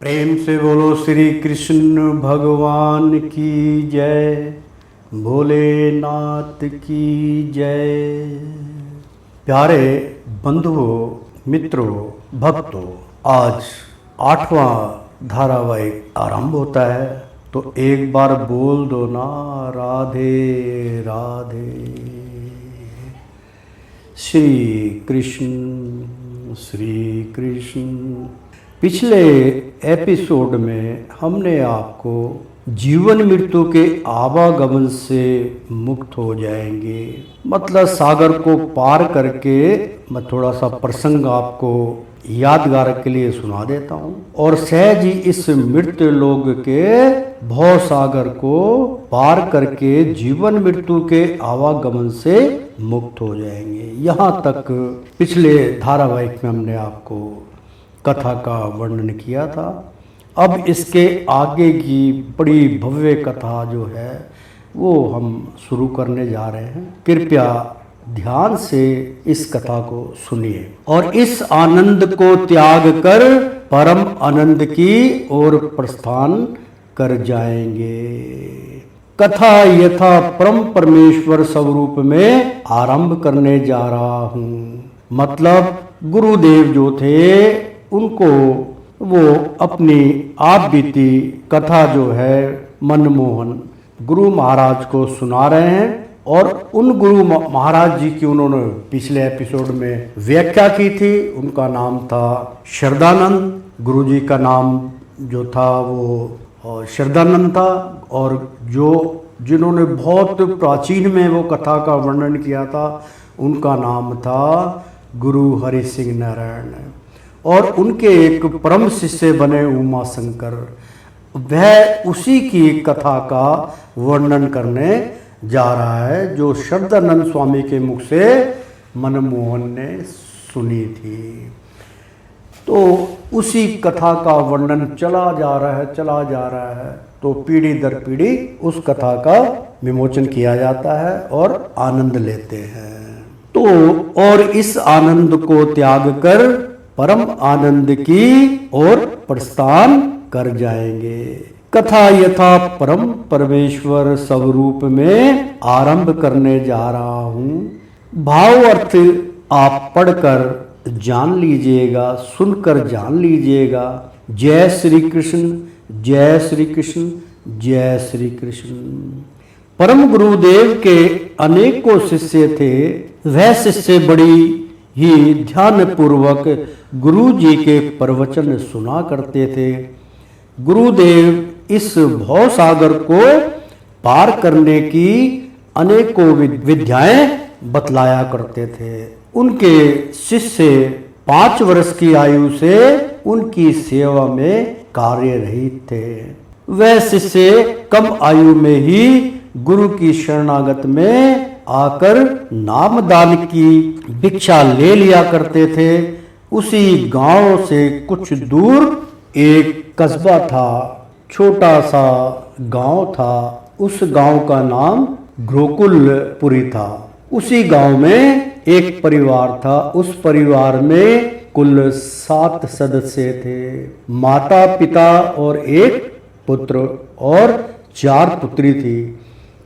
प्रेम से बोलो श्री कृष्ण भगवान की जय, भोलेनाथ की जय। प्यारे बंधुओं, मित्रों, भक्तों, आज 8वां धारावाहिक आरंभ होता है, तो एक बार बोल दो ना, राधे राधे। श्री कृष्ण श्री कृष्ण। पिछले एपिसोड में हमने आपको जीवन मृत्यु के आवागमन से मुक्त हो जाएंगे, मतलब सागर को पार करके, मैं थोड़ा सा प्रसंग आपको यादगार के लिए सुना देता हूँ। और सहज ही इस मृत्यु लोक के भव सागर को पार करके जीवन मृत्यु के आवागमन से मुक्त हो जाएंगे। यहाँ तक पिछले धारावाहिक में हमने आपको कथा का वर्णन किया था। अब इसके आगे की बड़ी भव्य कथा जो है वो हम शुरू करने जा रहे हैं। कृपया ध्यान से इस कथा को सुनिए और इस आनंद को त्याग कर परम आनंद की ओर प्रस्थान कर जाएंगे। कथा यथा परम परमेश्वर स्वरूप में आरंभ करने जा रहा हूँ। मतलब गुरुदेव जो थे उनको वो अपनी आप बीती कथा जो है मनमोहन गुरु महाराज को सुना रहे हैं। और उन गुरु महाराज जी की उन्होंने पिछले एपिसोड में व्याख्या की थी। उनका नाम था श्रद्धानंद। गुरु जी का नाम जो था वो श्रद्धानंद था। और जिन्होंने बहुत प्राचीन में वो कथा का वर्णन किया था उनका नाम था गुरु हरि सिंह नारायण। और उनके एक परम शिष्य बने उमा शंकर, वह उसी की कथा का वर्णन करने जा रहा है जो श्रद्धानंद स्वामी के मुख से मनमोहन ने सुनी थी। तो उसी कथा का वर्णन चला जा रहा है। तो पीढ़ी दर पीढ़ी उस कथा का विमोचन किया जाता है और आनंद लेते हैं। तो और इस आनंद को त्याग कर परम आनंद की ओर प्रस्थान कर जाएंगे। कथा यथा परम परमेश्वर स्वरूप में आरंभ करने जा रहा हूँ। भाव अर्थ आप पढ़कर जान लीजिएगा, सुनकर जान लीजिएगा। जय श्री कृष्ण, जय श्री कृष्ण, जय श्री कृष्ण। परम गुरुदेव के अनेकों शिष्य थे। वह शिष्य बड़ी ही ध्यान पूर्वक गुरु जी के प्रवचन सुना करते थे। गुरुदेव इस भव सागर को पार करने की अनेकों विद्याएं बतलाया करते थे। उनके शिष्य 5 वर्ष की आयु से उनकी सेवा में कार्यरहित थे। वह शिष्य कम आयु में ही गुरु की शरणागत में आकर नामदान की भिक्षा ले लिया करते थे। उसी गांव से कुछ दूर एक कस्बा था, छोटा सा गांव था। उस गांव का नाम गोकुलपुरी था। उसी गांव में एक परिवार था। उस परिवार में कुल 7 सदस्य थे, माता पिता और एक पुत्र और 4 पुत्री थी।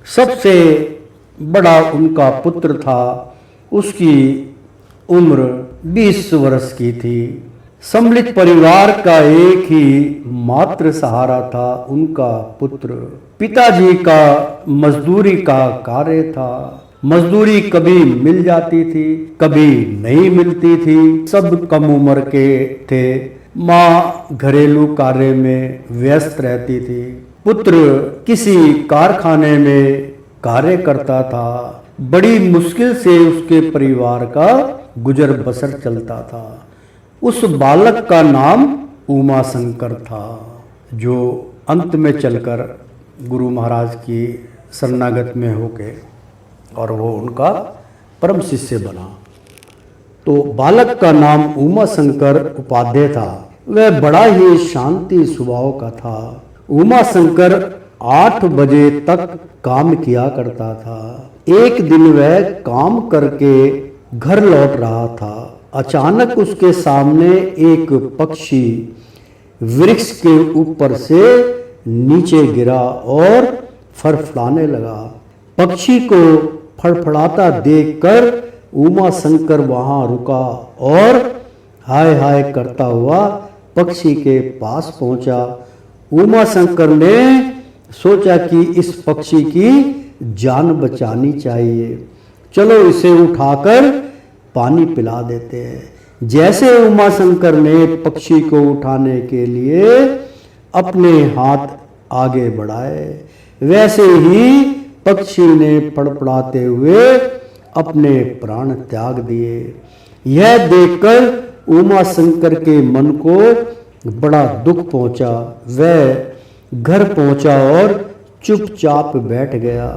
सबसे बड़ा उनका पुत्र था। उसकी उम्र 20 वर्ष की थी। सम्मिलित परिवार का एक ही मात्र सहारा था उनका पुत्र। पिताजी का मजदूरी का कार्य था। मजदूरी कभी मिल जाती थी, कभी नहीं मिलती थी। सब कम उम्र के थे। माँ घरेलू कार्य में व्यस्त रहती थी। पुत्र किसी कारखाने में कार्य करता था। बड़ी मुश्किल से उसके परिवार का गुजर बसर चलता था। उस बालक का नाम उमा शंकर था, जो अंत में चलकर गुरु महाराज की शरणागत में होके और वो उनका परम शिष्य बना। तो बालक का नाम उमा शंकर उपाध्याय था। वह बड़ा ही शांति स्वभाव का था। उमा शंकर 8 बजे तक काम किया करता था। एक दिन वह काम करके घर लौट रहा था। अचानक उसके सामने एक पक्षी वृक्ष के ऊपर से नीचे गिरा और फड़फड़ाने लगा। पक्षी को फड़फड़ाता देखकर उमा शंकर वहां रुका और हाय हाय करता हुआ पक्षी के पास पहुंचा। उमा शंकर ने सोचा कि इस पक्षी की जान बचानी चाहिए, चलो इसे उठाकर पानी पिला देते हैं। जैसे उमा शंकर ने पक्षी को उठाने के लिए अपने हाथ आगे बढ़ाए, वैसे ही पक्षी ने फड़फड़ाते हुए अपने प्राण त्याग दिए। यह देखकर उमा शंकर के मन को बड़ा दुख पहुंचा। वह घर पहुंचा और चुपचाप बैठ गया।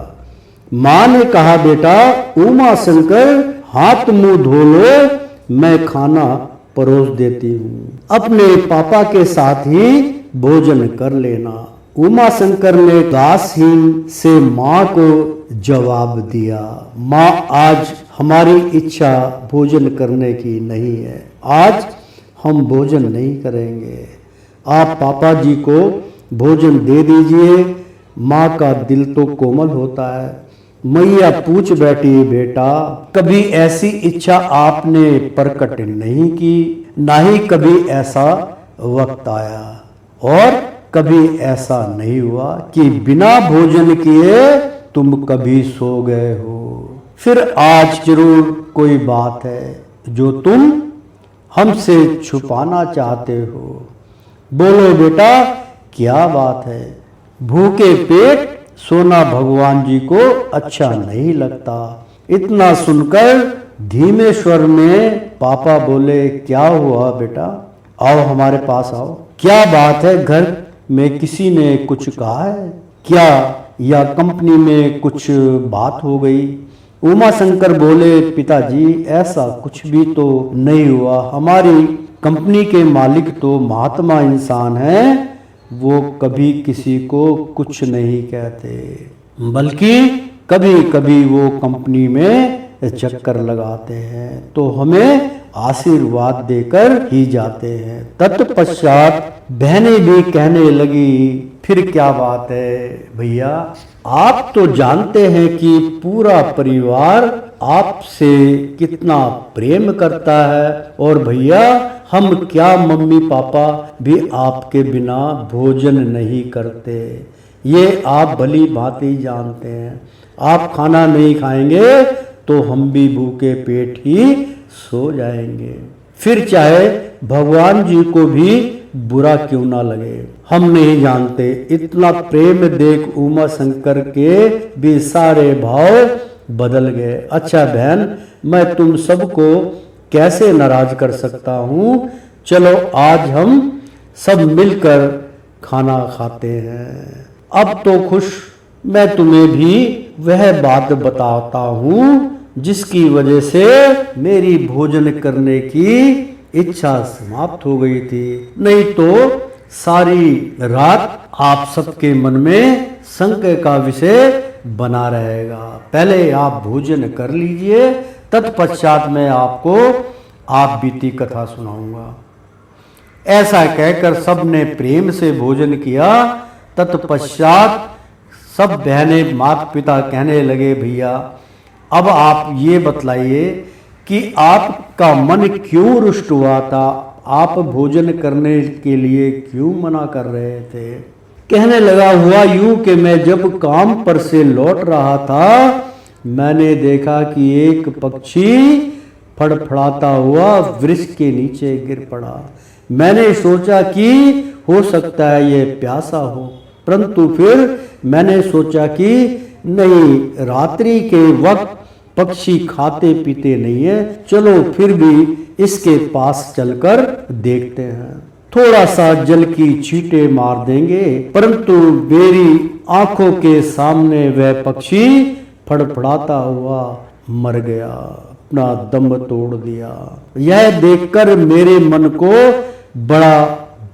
मां ने कहा, बेटा उमा शंकर हाथ मुंह धो लो, मैं खाना परोस देती हूँ, अपने पापा के साथ ही भोजन कर लेना। उमा शंकर ने दासहीन से मां को जवाब दिया, मां आज हमारी इच्छा भोजन करने की नहीं है, आज हम भोजन नहीं करेंगे, आप पापा जी को भोजन दे दीजिए। मां का दिल तो कोमल होता है। मैया पूछ बैठी, बेटा कभी ऐसी इच्छा आपने प्रकट नहीं की, ना ही कभी ऐसा वक्त आया और कभी ऐसा नहीं हुआ कि बिना भोजन किए तुम कभी सो गए हो। फिर आज जरूर कोई बात है जो तुम हमसे छुपाना चाहते हो। बोलो बेटा क्या बात है। भूखे पेट सोना भगवान जी को अच्छा नहीं लगता। इतना सुनकर धीमे स्वर में पापा बोले, क्या हुआ बेटा, आओ हमारे पास आओ, क्या बात है, घर में किसी ने कुछ कहा है क्या, या कंपनी में कुछ बात हो गई। उमा शंकर बोले, पिताजी ऐसा कुछ भी तो नहीं हुआ, हमारी कंपनी के मालिक तो महात्मा इंसान हैं, वो कभी किसी को कुछ नहीं कहते, बल्कि कभी कभी वो कंपनी में चक्कर लगाते हैं तो हमें आशीर्वाद देकर ही जाते हैं। तत्पश्चात बहनें भी कहने लगी, फिर क्या बात है भैया, आप तो जानते हैं कि पूरा परिवार आपसे कितना प्रेम करता है, और भैया हम क्या मम्मी पापा भी आपके बिना भोजन नहीं करते, ये आप भली भांति जानते हैं। आप खाना नहीं खाएंगे तो हम भी भूखे पेट ही सो जाएंगे, फिर चाहे भगवान जी को भी बुरा क्यों ना लगे। हम नहीं जानते। इतना प्रेम देख उमा शंकर के भी सारे भाव बदल गए। अच्छा बहन, मैं तुम सबको कैसे नाराज कर सकता हूँ, चलो आज हम सब मिलकर खाना खाते हैं। अब तो खुश मैं तुम्हें भी वह बात बताता हूँ जिसकी वजह से मेरी भोजन करने की इच्छा समाप्त हो गई थी, नहीं तो सारी रात आप सबके मन में संशय का विषय बना रहेगा। पहले आप भोजन कर लीजिए, तत्पश्चात मैं आपको आप बीती कथा सुनाऊंगा। ऐसा कहकर सबने प्रेम से भोजन किया। तत्पश्चात सब बहनें माता पिता कहने लगे, भैया अब आप ये बतलाइए कि आपका मन क्यों रुष्ट हुआ था, आप भोजन करने के लिए क्यों मना कर रहे थे। कहने लगा, हुआ यूं कि मैं जब काम पर से लौट रहा था, मैंने देखा कि एक पक्षी फड़फड़ाता हुआ वृक्ष के नीचे गिर पड़ा। मैंने सोचा कि हो सकता है ये प्यासा हो, परंतु फिर मैंने सोचा कि नहीं, रात्रि के वक्त पक्षी खाते पीते नहीं है, चलो फिर भी इसके पास चलकर देखते हैं, थोड़ा सा जल की छींटे मार देंगे। परंतु मेरी आंखों के सामने वह पक्षी फड़फड़ाता हुआ मर गया, अपना दम तोड़ दिया। यह देखकर मेरे मन को बड़ा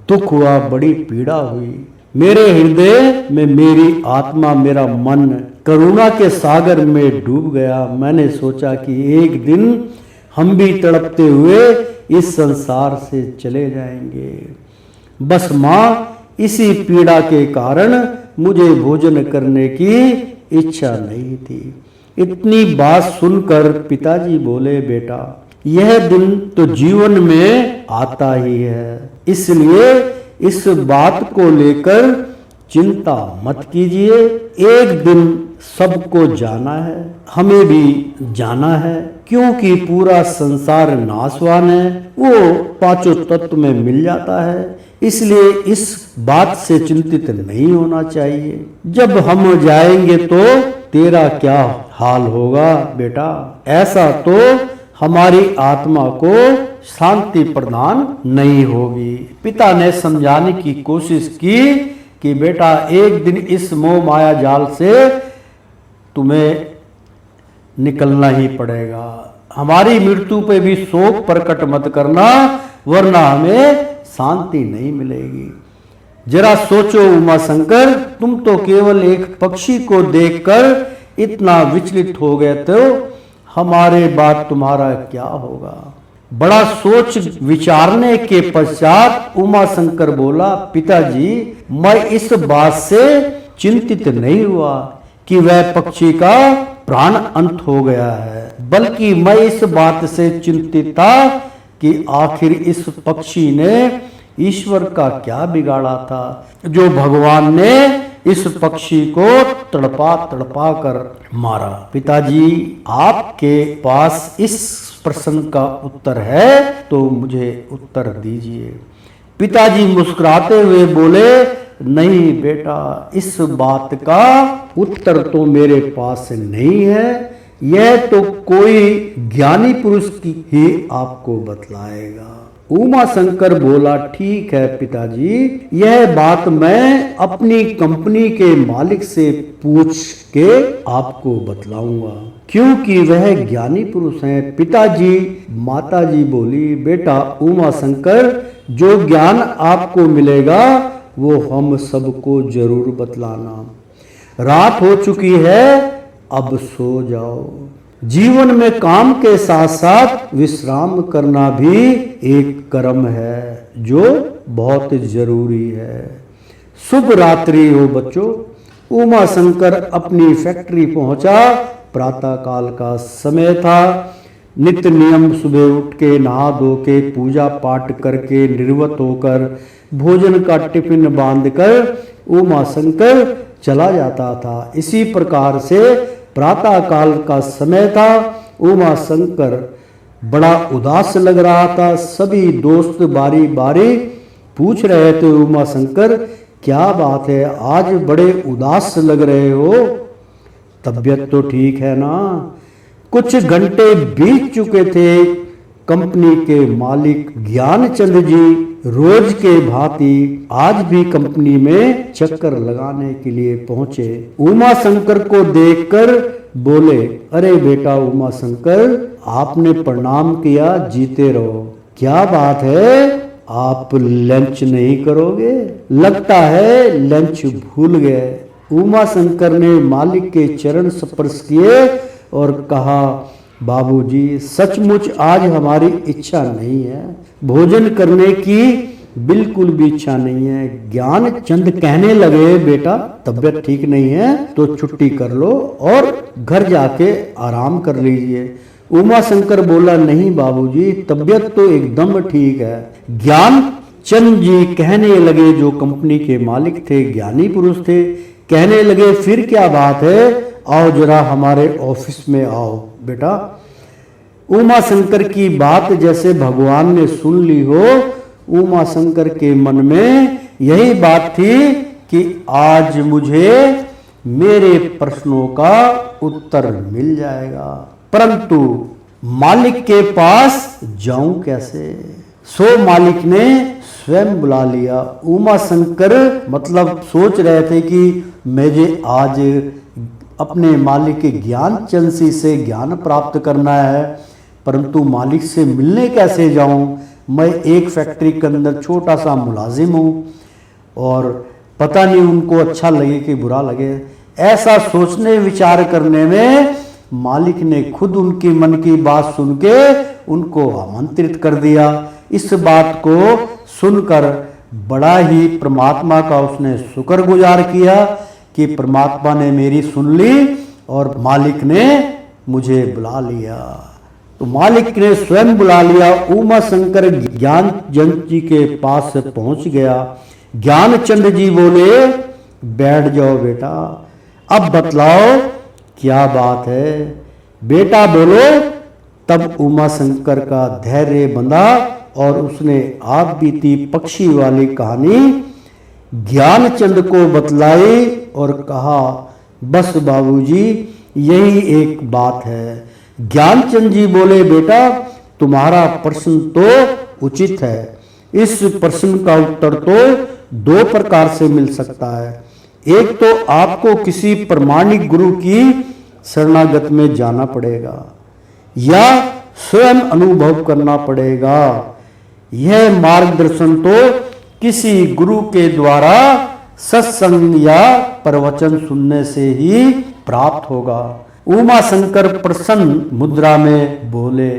दुख हुआ, बड़ी पीड़ा हुई। मेरे हृदय में मेरी आत्मा, मेरा मन करुणा के सागर में डूब गया। मैंने सोचा कि एक दिन हम भी तड़पते हुए इस संसार से चले जाएंगे। बस माँ, इसी पीड़ा के कारण मुझे भोजन करने की इच्छा नहीं थी। इतनी बात सुनकर पिताजी बोले, बेटा यह दिन तो जीवन में आता ही है, इसलिए इस बात को लेकर चिंता मत कीजिए। एक दिन सबको जाना है, हमें भी जाना है, क्योंकि पूरा संसार नाशवान है, वो पांचों तत्व में मिल जाता है, इसलिए इस बात से चिंतित नहीं होना चाहिए। जब हम जाएंगे तो तेरा क्या हाल होगा बेटा? ऐसा तो हमारी आत्मा को शांति प्रदान नहीं होगी। पिता ने समझाने की कोशिश की कि बेटा एक दिन इस मोह माया जाल से तुम्हें निकलना ही पड़ेगा। हमारी मृत्यु पे भी शोक प्रकट मत करना, वरना हमें शांति नहीं मिलेगी। जरा सोचो उमा शंकर, तुम तो केवल एक पक्षी को देखकर इतना विचलित हो गए तो हमारे बाद तुम्हारा क्या होगा? बड़ा सोच विचारने के पश्चात उमा शंकर बोला, पिताजी मैं इस बात से चिंतित नहीं हुआ कि वह पक्षी का प्राण अंत हो गया है, बल्कि मैं इस बात से चिंतित था कि आखिर इस पक्षी ने ईश्वर का क्या बिगाड़ा था, जो भगवान ने इस पक्षी को तड़पा तड़पा कर मारा। पिताजी आपके पास इस प्रश्न का उत्तर है तो मुझे उत्तर दीजिए। पिताजी मुस्कुराते हुए बोले, नहीं बेटा, इस बात का उत्तर तो मेरे पास नहीं है, यह तो कोई ज्ञानी पुरुष की ही आपको बतलाएगा। उमा शंकर बोला, ठीक है पिताजी, यह बात मैं अपनी कंपनी के मालिक से पूछ के आपको बतलाऊंगा, क्योंकि वह ज्ञानी पुरुष हैं। पिताजी माताजी बोली, बेटा उमा शंकर, जो ज्ञान आपको मिलेगा वो हम सबको जरूर बतलाना। रात हो चुकी है, अब सो जाओ। जीवन में काम के साथ साथ विश्राम करना भी एक कर्म है जो बहुत जरूरी है। शुभ रात्रि हो बच्चों। उमा शंकर अपनी फैक्ट्री पहुंचा। प्रातः काल का समय था। नित्य नियम सुबह उठ के नहा धो के पूजा पाठ करके निर्वत होकर भोजन का टिफिन बांधकर उमा शंकर चला जाता था। इसी प्रकार से प्रातः काल का समय था। उमा शंकर बड़ा उदास लग रहा था। सभी दोस्त बारी बारी पूछ रहे थे, उमा शंकर क्या बात है, आज बड़े उदास लग रहे हो, तबीयत तो ठीक है ना? कुछ घंटे बीत चुके थे। कंपनी के मालिक ज्ञानचंद जी रोज के भांति आज भी कंपनी में चक्कर लगाने के लिए पहुंचे। उमा शंकर को देखकर बोले, अरे बेटा उमा शंकर, आपने प्रणाम किया, जीते रहो। क्या बात है, आप लंच नहीं करोगे? लगता है लंच भूल गए। उमा शंकर ने मालिक के चरण स्पर्श किए और कहा, बाबूजी सचमुच आज हमारी इच्छा नहीं है, भोजन करने की बिल्कुल भी इच्छा नहीं है। ज्ञानचंद कहने लगे, बेटा तबीयत ठीक नहीं है तो छुट्टी कर लो और घर जाके आराम कर लीजिए। उमा शंकर बोला, नहीं बाबूजी, तबीयत तो एकदम ठीक है। ज्ञानचंद जी कहने लगे, जो कंपनी के मालिक थे, ज्ञानी पुरुष थे, कहने लगे, फिर क्या बात है, आओ जरा हमारे ऑफिस में आओ। बेटा उमा शंकर की बात जैसे भगवान ने सुन ली हो। उमा शंकर के मन में यही बात थी कि आज मुझे मेरे प्रश्नों का उत्तर मिल जाएगा, परंतु मालिक के पास जाऊं कैसे? सो मालिक ने स्वयं बुला लिया। उमा शंकर मतलब सोच रहे थे कि मुझे आज अपने मालिक के ज्ञानचंद से ज्ञान प्राप्त करना है, परंतु मालिक से मिलने कैसे जाऊं? मैं एक फैक्ट्री के अंदर छोटा सा मुलाजिम हूं और पता नहीं उनको अच्छा लगे कि बुरा लगे। ऐसा सोचने विचार करने में मालिक ने खुद उनकी मन की बात सुन के उनको आमंत्रित कर दिया। इस बात को सुनकर बड़ा ही परमात्मा का उसने शुक्रगुजार किया कि परमात्मा ने मेरी सुन ली और मालिक ने मुझे बुला लिया। तो मालिक ने स्वयं बुला लिया। उमा शंकर ज्ञानचंद जी के पास से पहुंच गया। ज्ञानचंद जी बोले, बैठ जाओ बेटा, अब बतलाओ क्या बात है। बेटा बोलो। तब उमा शंकर का धैर्य बंधा और उसने आप बीती पक्षी वाली कहानी ज्ञानचंद को बतलाई और कहा, बस बाबूजी यही एक बात है। ज्ञानचंद जी बोले, बेटा तुम्हारा प्रश्न तो उचित है। इस प्रश्न का उत्तर तो दो प्रकार से मिल सकता है। एक तो आपको किसी प्रमाणिक गुरु की शरणागत में जाना पड़ेगा या स्वयं अनुभव करना पड़ेगा। यह मार्गदर्शन तो किसी गुरु के द्वारा सत्संग या प्रवचन सुनने से ही प्राप्त होगा। उमा शंकर प्रसन्न मुद्रा में बोले,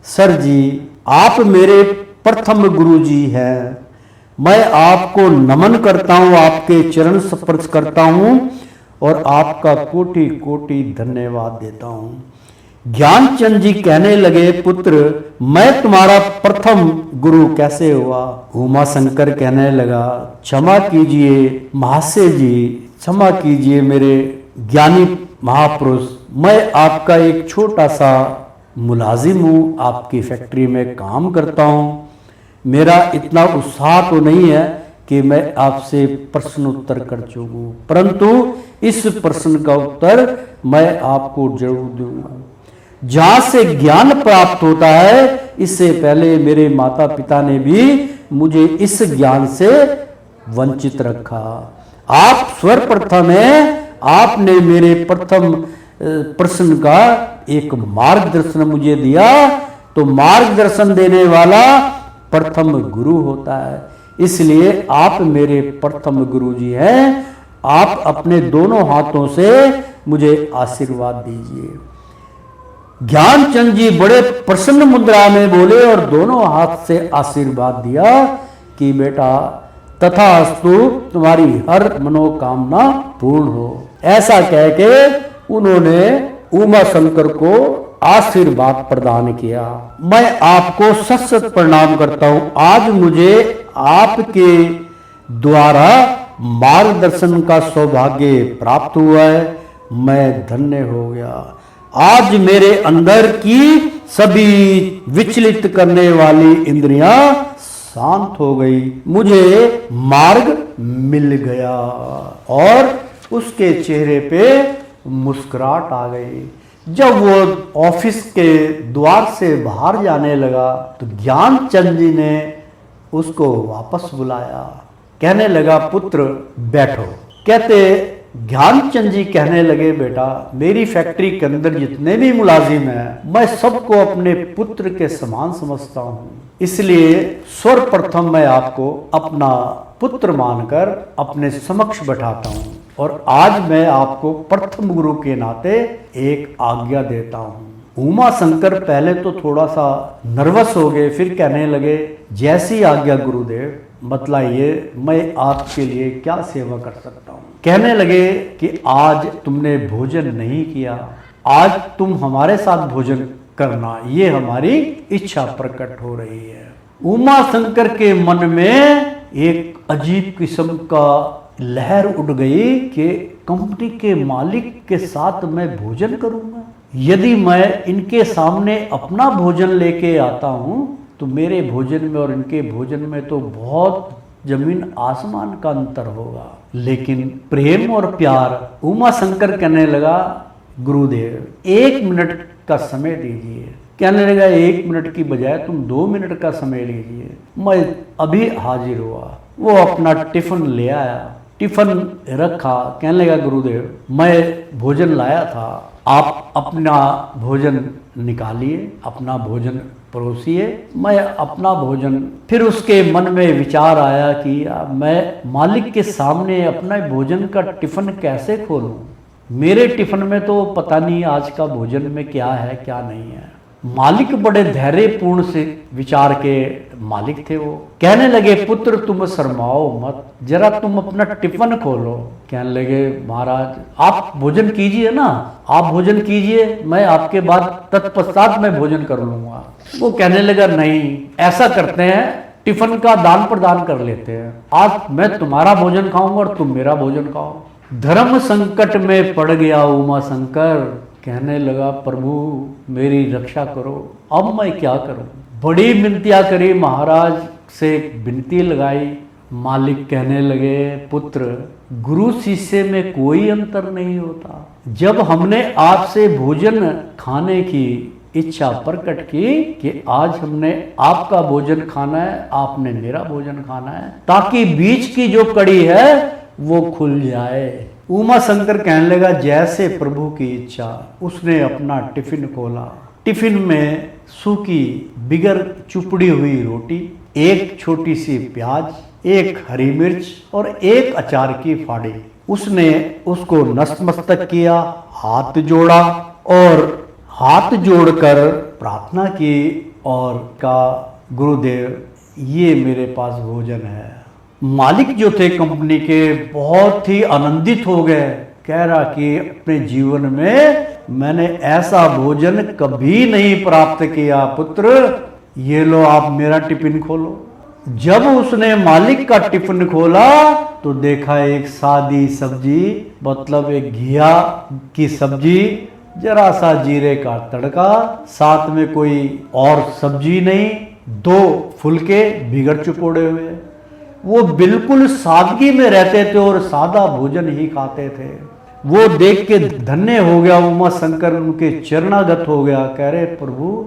सर जी आप मेरे प्रथम गुरु जी हैं। मैं आपको नमन करता हूँ, आपके चरण स्पर्श करता हूँ और आपका कोटि कोटि धन्यवाद देता हूँ। ज्ञानचंद जी कहने लगे, पुत्र मैं तुम्हारा प्रथम गुरु कैसे हुआ? उमा शंकर कहने लगा, क्षमा कीजिए महाशय जी, क्षमा कीजिए मेरे ज्ञानी महापुरुष, मैं आपका एक छोटा सा मुलाजिम हूँ, आपकी फैक्ट्री में काम करता हूँ। मेरा इतना उत्साह तो नहीं है कि मैं आपसे प्रश्न उत्तर कर चुकूं, परंतु इस प्रश्न का उत्तर मैं आपको जरूर दूंगा। जहां से ज्ञान प्राप्त होता है, इससे पहले मेरे माता पिता ने भी मुझे इस ज्ञान से वंचित रखा। आप सर्वप्रथम हैं, आपने मेरे प्रथम प्रश्न का एक मार्गदर्शन मुझे दिया, तो मार्गदर्शन देने वाला प्रथम गुरु होता है, इसलिए आप मेरे प्रथम गुरु जी हैं। आप अपने दोनों हाथों से मुझे आशीर्वाद दीजिए। ज्ञानचंद जी बड़े प्रसन्न मुद्रा में बोले और दोनों हाथ से आशीर्वाद दिया कि बेटा तथास्तु, तुम्हारी हर मनोकामना पूर्ण हो। ऐसा कह के उन्होंने उमा शंकर को आशीर्वाद प्रदान किया। मैं आपको सत सत प्रणाम करता हूं। आज मुझे आपके द्वारा मार्गदर्शन का सौभाग्य प्राप्त हुआ है, मैं धन्य हो गया। आज मेरे अंदर की सभी विचलित करने वाली इंद्रियां शांत हो गई, मुझे मार्ग मिल गया। और उसके चेहरे पे मुस्कुराहट आ गई। जब वो ऑफिस के द्वार से बाहर जाने लगा तो ज्ञानचंद जी ने उसको वापस बुलाया। कहने लगा, पुत्र बैठो। कहते ज्ञानचंद जी कहने लगे, बेटा मेरी फैक्ट्री के अंदर जितने भी मुलाजिम हैं, मैं सबको अपने पुत्र के समान समझता हूँ, इसलिए सर्वप्रथम मैं आपको अपना पुत्र मानकर अपने समक्ष बैठाता हूँ और आज मैं आपको प्रथम गुरु के नाते एक आज्ञा देता हूँ। उमा शंकर पहले तो थोड़ा सा नर्वस हो गए, फिर कहने लगे, जैसी आज्ञा गुरुदेव, बतलाइए मैं आपके लिए क्या सेवा कर सकता हूँ। कहने लगे कि आज तुमने भोजन नहीं किया, आज तुम हमारे साथ भोजन करना, ये हमारी इच्छा प्रकट हो रही है। उमा शंकर के मन में एक अजीब किस्म का लहर उठ गई कि कंपनी के मालिक के साथ मैं भोजन करूंगा। यदि मैं इनके सामने अपना भोजन लेके आता हूं तो मेरे भोजन में और इनके भोजन में तो बहुत जमीन आसमान का अंतर होगा। लेकिन प्रेम और प्यार, उमा शंकर कहने लगा, गुरुदेव 1 मिनट का समय दीजिए। कहने लगा, 1 मिनट की बजाय तुम 2 मिनट का समय लीजिए, मैं अभी हाजिर हुआ। वो अपना टिफिन ले आया, टिफिन रखा। कहने लगा, गुरुदेव मैं भोजन लाया था, आप अपना भोजन निकालिए, अपना भोजन परोसिए, मैं अपना भोजन। फिर उसके मन में विचार आया कि मैं मालिक के सामने अपना भोजन का टिफिन कैसे खोलूं। मेरे टिफिन में तो पता नहीं आज का भोजन में क्या है क्या नहीं है। मालिक बड़े धैर्यपूर्ण से विचार के मालिक थे। वो कहने लगे, पुत्र तुम शर्माओ मत, जरा तुम अपना टिफिन खोलो। कहने लगे, महाराज आप भोजन कीजिए ना, आप भोजन कीजिए, मैं आपके बाद तत्पश्चात मैं भोजन कर लूंगा। वो कहने लगा, नहीं, ऐसा करते हैं, टिफिन का दान प्रदान कर लेते हैं। आज मैं तुम्हारा भोजन खाऊंगा और तुम मेरा भोजन खाओ। धर्म संकट में पड़ गया उमा शंकर। कहने लगा, प्रभु मेरी रक्षा करो, अब मैं क्या करूं। बड़ी विनतियां करी, महाराज से विनती लगाई। मालिक कहने लगे, पुत्र गुरु शिष्य में कोई अंतर नहीं होता। जब हमने आपसे भोजन खाने की इच्छा प्रकट की कि आज हमने आपका भोजन खाना है, आपने मेरा भोजन खाना है, ताकि बीच की जो कड़ी है वो खुल जाए। उमा शंकर कहने लगा, जैसे प्रभु की इच्छा। उसने अपना टिफिन खोला। टिफिन में सूखी बिगर चुपड़ी हुई रोटी, एक छोटी सी प्याज, एक हरी मिर्च और एक अचार की फाड़ी। उसने उसको नतमस्तक किया, हाथ जोड़ा और हाथ जोड़कर प्रार्थना की और कहा, गुरुदेव ये मेरे पास भोजन है। मालिक जो थे कंपनी के बहुत ही आनंदित हो गए। कह रहा कि अपने जीवन में मैंने ऐसा भोजन कभी नहीं प्राप्त किया। पुत्र ये लो, आप मेरा टिफिन खोलो। जब उसने मालिक का टिफिन खोला तो देखा एक सादी सब्जी, मतलब एक घिया की सब्जी, जरा सा जीरे का तड़का, साथ में कोई और सब्जी नहीं, 2 फुलके बिगड़ चुपोड़े हुए। वो बिल्कुल सादगी में रहते थे और सादा भोजन ही खाते थे। वो देख के धन्य हो गया उमा शंकर, उनके चरणागत हो गया। कह रहे, प्रभु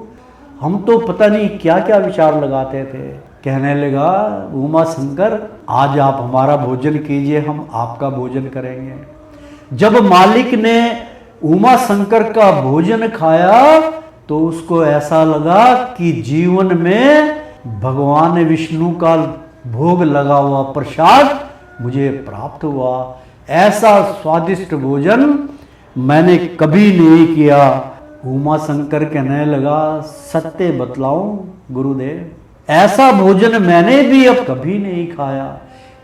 हम तो पता नहीं क्या क्या विचार लगाते थे। कहने लगा, उमा शंकर आज आप हमारा भोजन कीजिए, हम आपका भोजन करेंगे। जब मालिक ने उमा शंकर का भोजन खाया तो उसको ऐसा लगा कि जीवन में भगवान विष्णु का भोग लगा हुआ प्रसाद मुझे प्राप्त हुआ। ऐसा स्वादिष्ट भोजन मैंने कभी नहीं किया। उमा शंकर कहने लगा, सत्य बतलाऊं गुरुदेव, ऐसा भोजन मैंने भी अब कभी नहीं खाया।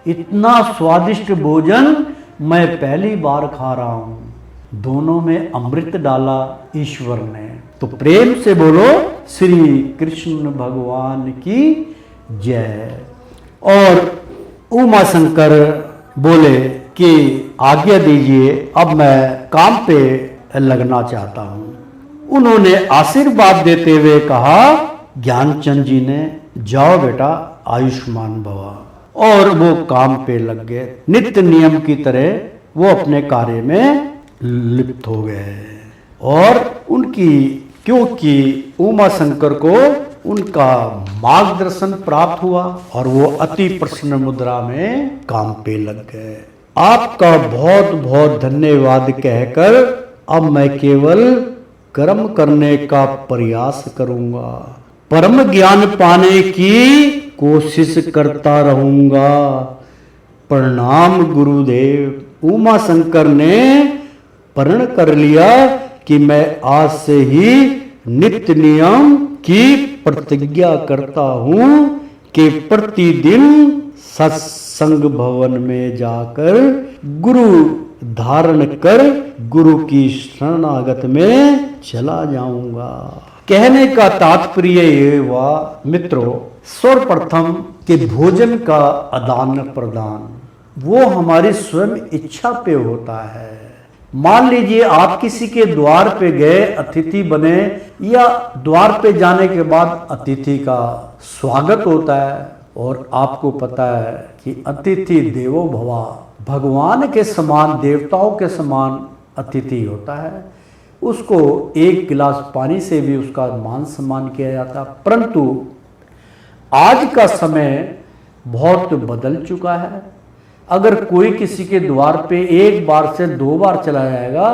इतना स्वादिष्ट भोजन मैं पहली बार खा रहा हूं। दोनों में अमृत डाला ईश्वर ने। तो प्रेम से बोलो श्री कृष्ण भगवान की जय। और उमा शंकर बोले कि आज्ञा दीजिए, अब मैं काम पे लगना चाहता हूं। उन्होंने आशीर्वाद देते हुए कहा, ज्ञानचंद जी ने, जाओ बेटा आयुष्मान भवा। और वो काम पे लग गए। नित्य नियम की तरह वो अपने कार्य में लिप्त हो गए। और उनकी, क्योंकि उमा शंकर को उनका मार्गदर्शन प्राप्त हुआ और वो अति प्रसन्न मुद्रा में काम पे लग गए। आपका बहुत बहुत धन्यवाद कहकर अब मैं केवल कर्म करने का प्रयास करूंगा, परम ज्ञान पाने की कोशिश करता रहूंगा। प्रणाम गुरुदेव। उमा शंकर ने प्रण कर लिया कि मैं आज से ही नित्य नियम की प्रतिज्ञा करता हूं कि प्रतिदिन सत्संग भवन में जाकर गुरु धारण कर गुरु की शरणागत में चला जाऊंगा। कहने का तात्पर्य ये हुआ मित्रों, सर्वप्रथम के भोजन का आदान प्रदान वो हमारी स्वयं इच्छा पे होता है। मान लीजिए आप किसी के द्वार पे गए, अतिथि बने, या द्वार पे जाने के बाद अतिथि का स्वागत होता है। और आपको पता है कि अतिथि देवो भवा, भगवान के समान, देवताओं के समान अतिथि होता है। उसको एक गिलास पानी से भी उसका मान सम्मान किया जाता। परंतु आज का समय बहुत बदल चुका है। अगर कोई किसी के द्वार पे एक बार से 2 बार चला जाएगा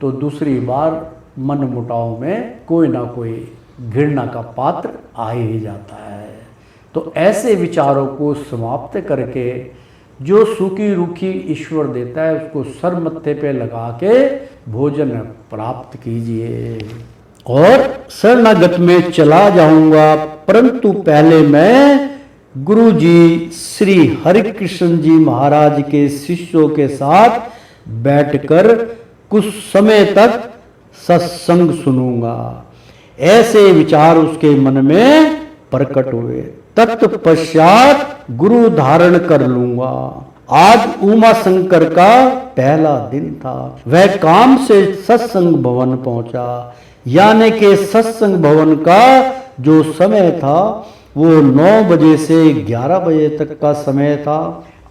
तो दूसरी बार मन मुटाव में कोई ना कोई घृणा का पात्र आ ही जाता है। तो ऐसे विचारों को समाप्त करके जो सूखी रूखी ईश्वर देता है उसको सर मत्थे पे लगा के भोजन प्राप्त कीजिए। और शरणागत में चला जाऊंगा, परंतु पहले मैं गुरु जी श्री हरिकृष्ण जी महाराज के शिष्यों के साथ बैठकर कुछ समय तक सत्संग सुनूंगा। ऐसे विचार उसके मन में प्रकट हुए। तत्पश्चात गुरु धारण कर लूंगा। आज उमा शंकर का पहला दिन था। वह काम से सत्संग भवन पहुंचा, यानी कि सत्संग भवन का जो समय था वो 9 बजे से 11 बजे तक का समय था।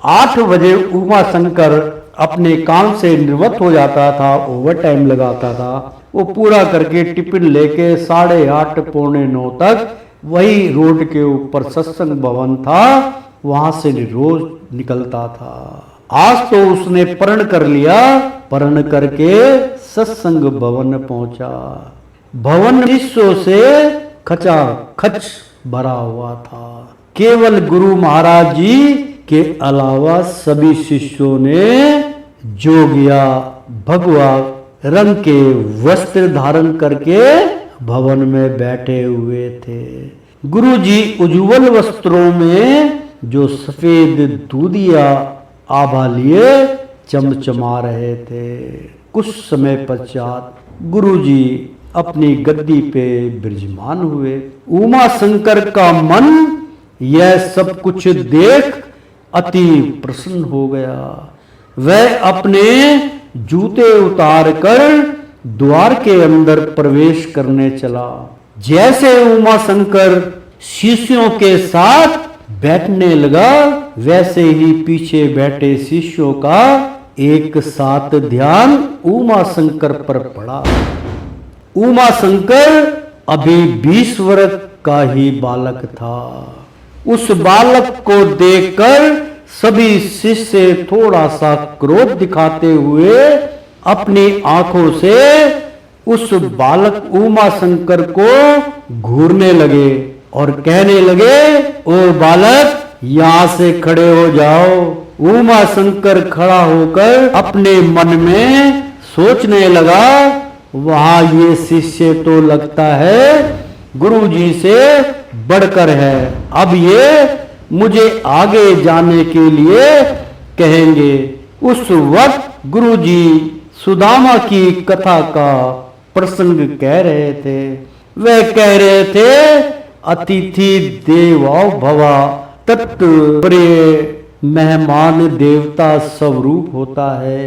8 बजे उमा शंकर अपने काम से निवृत्त हो जाता था, ओवर टाइम लगाता था। वो पूरा करके टिफिन लेके 8:30 पौने 9 तक वही रोड के ऊपर सत्संग भवन था, वहां से रोज निकलता था। आज तो उसने प्रण कर लिया, प्रण करके सत्संग भवन पहुंचा। भवन शिष्यों से खचाखच भरा हुआ था। केवल गुरु महाराज जी के अलावा सभी शिष्यों ने जोगिया भगवा रंग के वस्त्र धारण करके भवन में बैठे हुए थे। गुरु जी उज्जवल वस्त्रों में जो सफेद दूधिया आभा लिए चमचमा रहे थे। कुछ समय पश्चात गुरु जी अपनी गद्दी पे विराजमान हुए। उमा शंकर का मन यह सब कुछ देख अति प्रसन्न हो गया। वह अपने जूते उतार कर द्वार के अंदर प्रवेश करने चला। जैसे उमा शंकर शिष्यों के साथ बैठने लगा, वैसे ही पीछे बैठे शिष्यों का एक साथ ध्यान उमा शंकर पर पड़ा। उमा शंकर अभी 20 वर्ष का ही बालक था। उस बालक को देखकर सभी शिष्य थोड़ा सा क्रोध दिखाते हुए अपनी आंखों से उस बालक उमा शंकर को घूरने लगे और कहने लगे, ओ बालक यहां से खड़े हो जाओ। उमा शंकर खड़ा होकर अपने मन में सोचने लगा, वहां ये शिष्य तो लगता है गुरु जी से बढ़कर है। अब ये मुझे आगे जाने के लिए कहेंगे। उस वक्त गुरु जी सुदामा की कथा का प्रसंग कह रहे थे। वह कह रहे थे, अतिथि देवो भवा, तत्प्रिय मेहमान देवता स्वरूप होता है।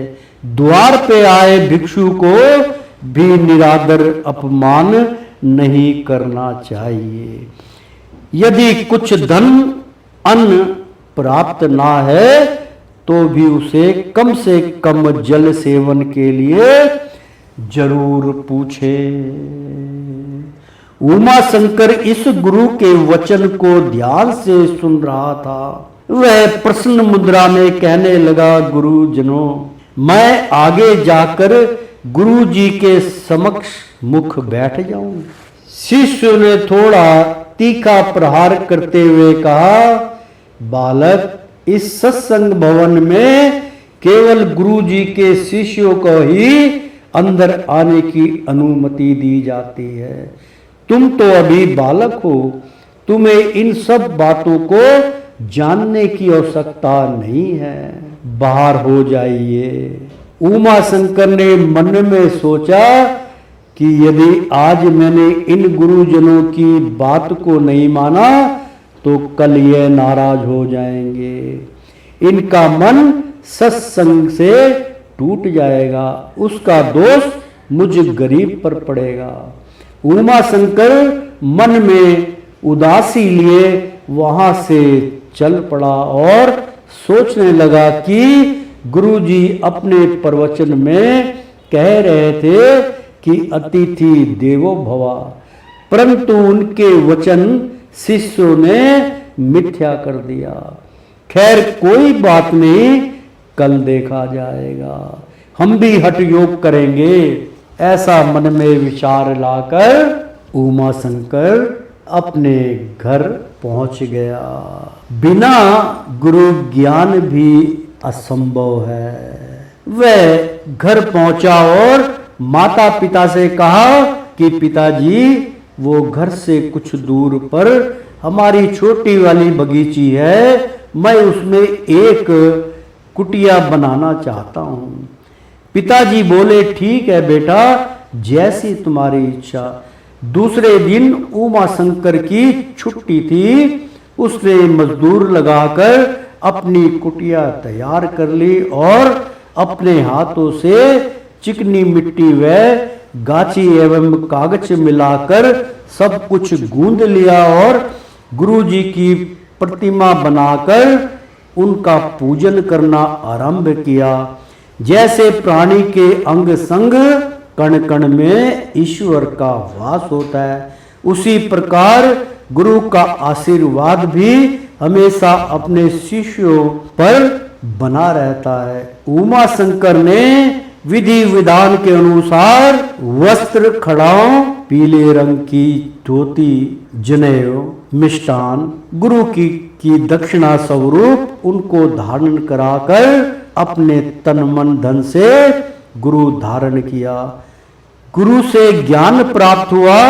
द्वार पे आए भिक्षु को भी निरादर अपमान नहीं करना चाहिए। यदि कुछ धन अन्न प्राप्त ना है तो भी उसे कम से कम जल सेवन के लिए जरूर पूछे। उमा शंकर इस गुरु के वचन को ध्यान से सुन रहा था। वह प्रसन्न मुद्रा में कहने लगा, गुरुजनों मैं आगे जाकर गुरु जी के समक्ष मुख बैठ जाऊं। शिष्य ने थोड़ा तीखा प्रहार करते हुए कहा, बालक इस सत्संग भवन में केवल गुरु जी के शिष्यों को ही अंदर आने की अनुमति दी जाती है। तुम तो अभी बालक हो, तुम्हें इन सब बातों को जानने की आवश्यकता नहीं है, बाहर हो जाइए। उमा शंकर ने मन में सोचा कि यदि आज मैंने इन गुरुजनों की बात को नहीं माना तो कल ये नाराज हो जाएंगे, इनका मन सत्संग से टूट जाएगा, उसका दोष मुझ गरीब पर पड़ेगा। उमा शंकर मन में उदासी लिए वहां से चल पड़ा और सोचने लगा कि गुरुजी अपने प्रवचन में कह रहे थे कि अतिथि देवो भवा, परंतु उनके वचन शिष्यों ने मिथ्या कर दिया। खैर कोई बात नहीं, कल देखा जाएगा, हम भी हठ योग करेंगे। ऐसा मन में विचार लाकर उमा शंकर अपने घर पहुंच गया। बिना गुरु ज्ञान भी असंभव है। वह घर पहुंचा और माता पिता से कहा कि पिताजी वो घर से कुछ दूर पर हमारी छोटी वाली बगीची है, मैं उसमें एक कुटिया बनाना चाहता हूँ। पिताजी बोले ठीक है बेटा, जैसी तुम्हारी इच्छा। दूसरे दिन उमा शंकर की छुट्टी थी। उसने मजदूर लगाकर अपनी कुटिया तैयार कर ली और अपने हाथों से चिकनी मिट्टी व गाची एवं कागज मिलाकर सब कुछ गूंद लिया और गुरुजी की प्रतिमा बनाकर उनका पूजन करना आरंभ किया। जैसे प्राणी के अंग संग कण कण में ईश्वर का वास होता है, उसी प्रकार गुरु का आशीर्वाद भी हमेशा अपने शिष्यों पर बना रहता है। उमा शंकर ने विधि विधान के अनुसार वस्त्र, खड़ाओं, पीले रंग की धोती, जनेऊ, मिष्टान गुरु की दक्षिणा स्वरूप उनको धारण कराकर अपने तन मन धन से गुरु धारण किया। गुरु से ज्ञान प्राप्त हुआ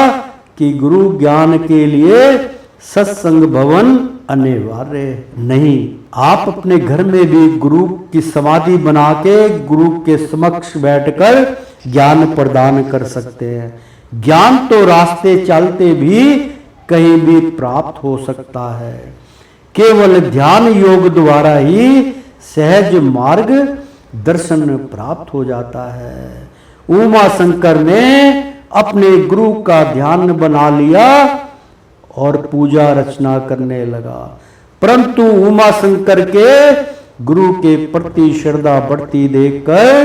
कि गुरु ज्ञान के लिए सत्संग भवन अनिवार्य नहीं। आप अपने घर में भी गुरु की समाधि बना के गुरु के समक्ष बैठकर ज्ञान प्रदान कर सकते हैं। ज्ञान तो रास्ते चलते भी कहीं भी प्राप्त हो सकता है। केवल ध्यान योग द्वारा ही सहज मार्ग दर्शन प्राप्त हो जाता है। उमा शंकर ने अपने गुरु का ध्यान बना लिया और पूजा रचना करने लगा, परंतु उमा शंकर के गुरु के प्रति श्रद्धा बढ़ती देखकर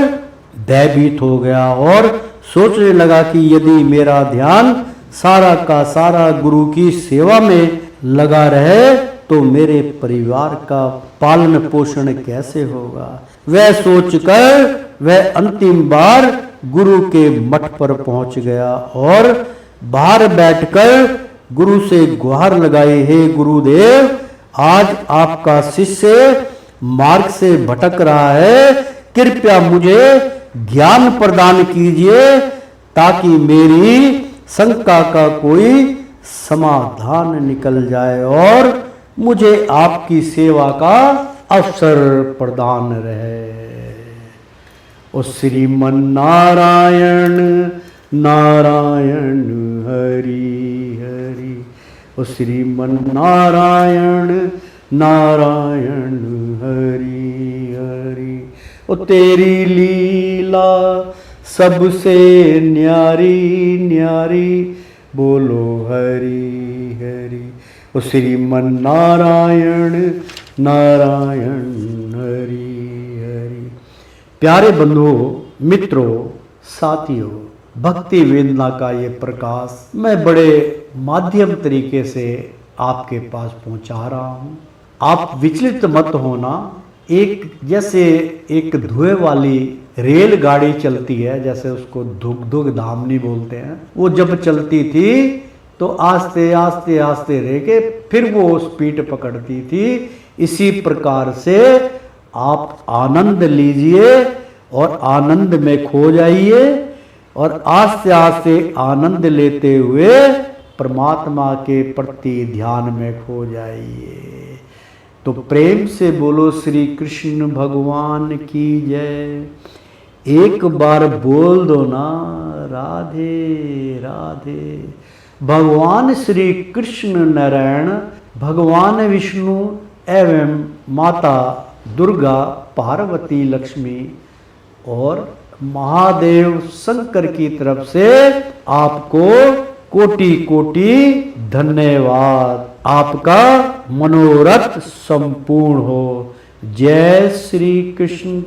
भयभीत हो गया और सोचने लगा कि यदि मेरा ध्यान सारा का सारा गुरु की सेवा में लगा रहे तो मेरे परिवार का पालन पोषण कैसे होगा। वह सोचकर वह अंतिम बार गुरु के मठ पर पहुंच गया और बाहर बैठकर गुरु से गुहार लगाई, हे गुरुदेव, आज आपका शिष्य मार्ग से भटक रहा है, कृपया मुझे ज्ञान प्रदान कीजिए ताकि मेरी शंका का कोई समाधान निकल जाए और मुझे आपकी सेवा का अवसर प्रदान रहे। ओ श्रीमन नारायण नारायण हरि हरि, ओ श्रीमन नारायण नारायण हरि हरि। ओ तेरी लीला सबसे न्यारी न्यारी, बोलो हरि हरि। ओ श्रीमन नारायण नारायण हरि हरि। प्यारे बंधुओं, मित्रों, साथियों, भक्ति वेदना का ये प्रकाश मैं बड़े माध्यम तरीके से आपके पास पहुंचा रहा हूं। आप विचलित मत होना। एक जैसे एक धुएं वाली रेलगाड़ी चलती है, जैसे उसको धुग धामनी बोलते हैं, वो जब चलती थी तो आस्ते आस्ते आस्ते रह के फिर वो स्पीड पकड़ती थी। इसी प्रकार से आप आनंद लीजिए और आनंद में खो जाइए और आस्ते आस्ते आनंद लेते हुए परमात्मा के प्रति ध्यान में खो जाइए। तो प्रेम से बोलो श्री कृष्ण भगवान की जय। एक बार बोल दो ना, राधे राधे। भगवान श्री कृष्ण नारायण, भगवान विष्णु एवं माता दुर्गा, पार्वती, लक्ष्मी और महादेव शंकर की तरफ से आपको कोटि कोटि धन्यवाद। आपका मनोरथ संपूर्ण हो। जय श्री कृष्ण।